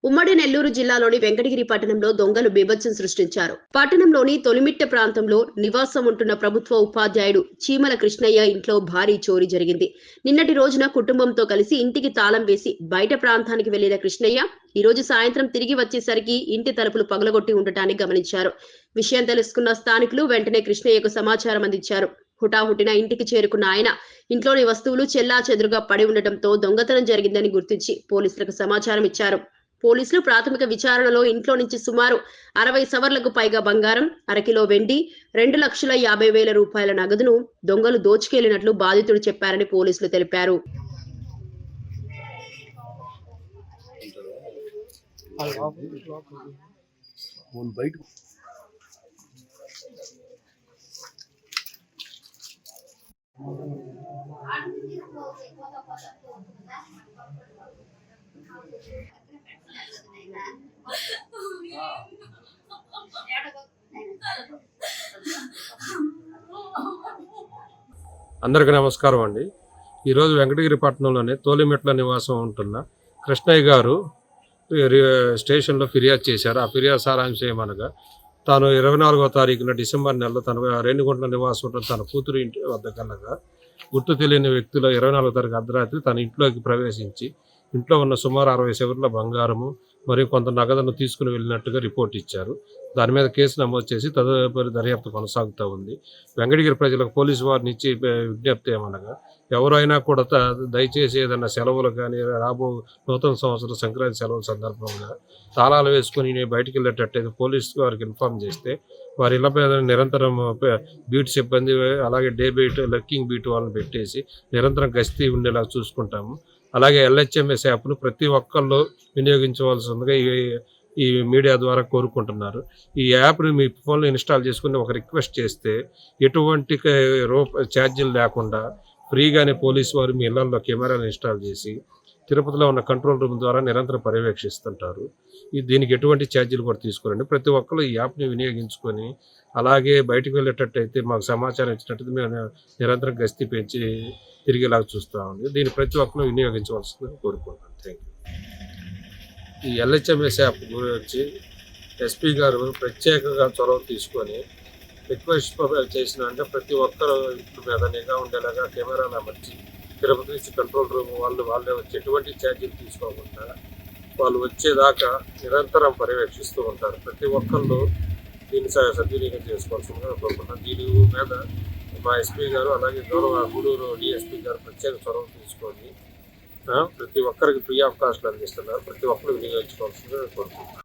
ఉమ్మడి నెల్లూరు జిల్లాలోని వెంకటగిరి పట్టణంలో దొంగలు బీభత్సం సృష్టించారు. పట్టణంలోని తొలిమిట్ట ప్రాంతంలో నివాసం ఉంటున్న ప్రభుత్వ ఉపాధ్యాయుడు చీమల కృష్ణయ్య ఇంట్లో భారీ చోరీ జరిగింది. నిన్నటి రోజున కుటుంబంతో కలిసి ఇంటికి తాళం వేసి బయట ప్రాంతానికి వెళ్లిన కృష్ణయ్య ఈ రోజు సాయంత్రం తిరిగి వచ్చేసరికి ఇంటి తలుపులు పగలగొట్టి ఉండటాన్ని గమనించారు. విషయం తెలుసుకున్న స్థానికులు వెంటనే కృష్ణయ్యకు సమాచారం అందించారు. హుటాహుటిన ఇంటికి చేరుకున్న ఆయన ఇంట్లోని వస్తువులు చెల్లాచెదురుగా పడి ఉండటంతో దొంగతనం జరిగిందని గుర్తించి పోలీసులకు సమాచారం ఇచ్చారు. పోలీసులు ప్రాథమిక విచారణలో ఇంట్లో నుంచి సుమారు 60 సవర్లకు పైగా బంగారం, అరకిలో వెండి, 2,50,000 రూపాయల నగదును దొంగలు దోచుకెళ్లినట్లు బాధితుడు చెప్పారని పోలీసులు తెలిపారు. అందరికీ నమస్కారం అండి. ఈరోజు వెంకటగిరి పట్టణంలోనే తోలిమెట్ల నివాసం ఉంటున్న కృష్ణయ్య గారు స్టేషన్లో ఫిర్యాదు చేశారు. ఆ ఫిర్యాదు సారాంశం ఏమనగా తాను 24వ తారీఖున డిసెంబర్ నెలలో తన రేణిగుంట్ల నివాసం ఉంటున్న తన కూతురు ఇంటి వద్ద కలగా గుర్తు తెలియని వ్యక్తులు 24వ తారీఖు అర్ధరాత్రి తన ఇంట్లోకి ప్రవేశించి ఇంట్లో ఉన్న సుమారు 60 సవర్ల బంగారము మరియు కొంత నగదును తీసుకుని వెళ్ళినట్టుగా రిపోర్ట్ ఇచ్చారు. దాని మీద కేసు నమోదు చేసి తదుపరి దర్యాప్తు కొనసాగుతూ ఉంది. వెంకటగిరి ప్రజలకు పోలీసు వారిని ఇచ్చి విజ్ఞప్తి ఏమనగా ఎవరైనా కూడా దయచేసి ఏదైనా సెలవులు కానీ నూతన సంవత్సరం సంక్రాంతి సెలవుల సందర్భంగా తాళాలు వేసుకొని బయటికి వెళ్ళేటట్టయితే పోలీసు వారికి ఇన్ఫార్మ్ చేస్తే వారి ఇళ్ల మీద నిరంతరం బీట్ సిబ్బంది అలాగే డే బీట్ లెక్కింగ్ బీట్ వాళ్ళని పెట్టేసి నిరంతరం గస్తీ ఉండేలా చూసుకుంటాము. అలాగే LHMS యాప్ను ప్రతి ఒక్కళ్ళు వినియోగించవలసిందిగా ఈ మీడియా ద్వారా కోరుకుంటున్నారు. ఈ యాప్ని మీ ఫోన్లో ఇన్స్టాల్ చేసుకుని ఒక రిక్వెస్ట్ చేస్తే ఎటువంటి ఛార్జీలు లేకుండా ఫ్రీగానే పోలీసు వారు మీ ఇళ్లలో కెమెరాలు ఇన్స్టాల్ చేసి తిరుపతిలో ఉన్న కంట్రోల్ రూమ్ ద్వారా నిరంతరం పర్యవేక్షిస్తుంటారు. దీనికి ఎటువంటి ఛార్జీలు కూడా తీసుకోరండి. ప్రతి ఒక్కరు ఈ యాప్ని వినియోగించుకొని అలాగే బయటకు వెళ్ళేటట్టయితే మాకు సమాచారం ఇచ్చినట్టు మేము నిరంతరం గస్తీ పెంచి తిరిగేలాగా చూస్తామండి. దీన్ని ప్రతి ఒక్కరు వినియోగించవలసిందని కోరుకుంటాను. Thank you. ఈ LHMS యాప్ గురించి SP గారు ప్రత్యేకంగా చొరవ తీసుకొని రిక్వెస్ట్ చేసిన అంటే ప్రతి ఒక్కరు ఇంటి మీద నిఘా ఉండేలాగా కెమెరాలు అమర్చి తిరుపతి నుంచి కంట్రోల్ రూమ్ వాళ్ళే వచ్చి ఎటువంటి ఛార్జీలు తీసుకోకుండా వాళ్ళు వచ్చేదాకా నిరంతరం పర్యవేక్షిస్తూ ఉంటారు. ప్రతి ఒక్కళ్ళు దీన్ని సద్వినియోగం చేసుకోవాల్సిందిగా కోరుకుంటున్నాను. దీని మీద మా SP గారు అలాగే గౌరవ గూడూరు DSP గారు ప్రత్యేక చొరవ తీసుకొని ప్రతి ఒక్కరికి ఫ్రీ ఆఫ్ కాస్ట్ అందిస్తున్నారు. ప్రతి ఒక్కరు వినియోగించుకోవాల్సిందిగా కోరుకుంటున్నారు.